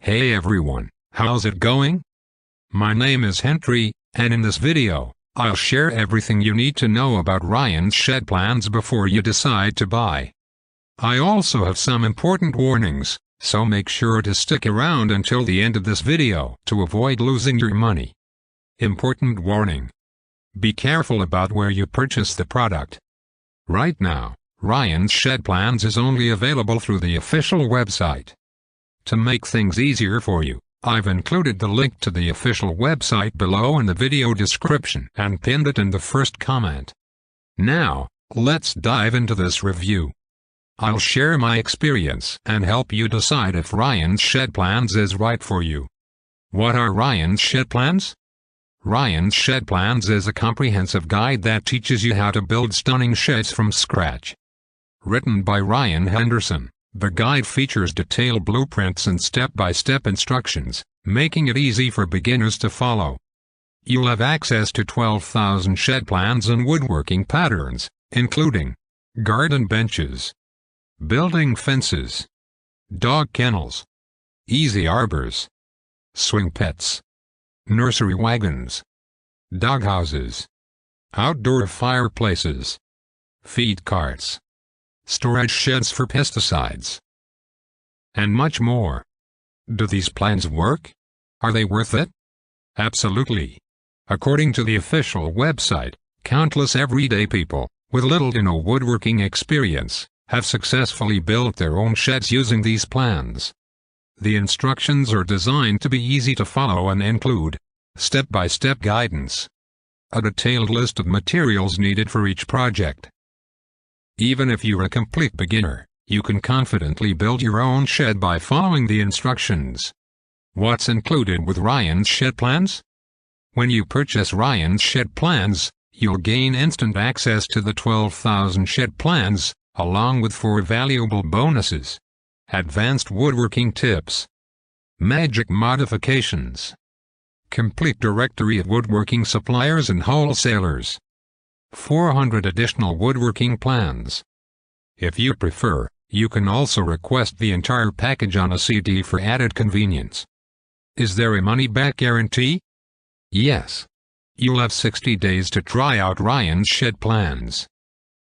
Hey everyone, how's it going? My name is Henry, and in this video, I'll share everything you need to know about Ryan's shed plans before you decide to buy. I also have some important warnings, so make sure to stick around until the end of this video to avoid losing your money. Important warning. Be careful about where you purchase the product. Right now, Ryan's Shed Plans is only available through the official website. To make things easier for you, I've included the link to the official website below in the video description and pinned it in the first comment. Now, let's dive into this review. I'll share my experience and help you decide if Ryan's Shed Plans is right for you. What are Ryan's Shed Plans? Ryan's Shed Plans is a comprehensive guide that teaches you how to build stunning sheds from scratch. Written by Ryan Henderson, the guide features detailed blueprints and step-by-step instructions, making it easy for beginners to follow. You'll have access to 12,000 shed plans and woodworking patterns, including garden benches, building fences, dog kennels, easy arbors, swing pets, nursery wagons, doghouses, outdoor fireplaces, feed carts, storage sheds for pesticides, and much more. Do these plans work? Are they worth it? Absolutely. According to the official website, countless everyday people, with little to no woodworking experience, have successfully built their own sheds using these plans. The instructions are designed to be easy to follow and include step-by-step guidance, a detailed list of materials needed for each project. Even if you're a complete beginner, you can confidently build your own shed by following the instructions. What's included with Ryan's Shed Plans? When you purchase Ryan's Shed Plans, you'll gain instant access to the 12,000 shed plans, along with 4 valuable bonuses: advanced woodworking tips, magic modifications, complete directory of woodworking suppliers and wholesalers, 400 additional woodworking plans. If you prefer, you can also request the entire package on a CD for added convenience. Is there a money-back guarantee? Yes. You'll have 60 days to try out Ryan's Shed Plans.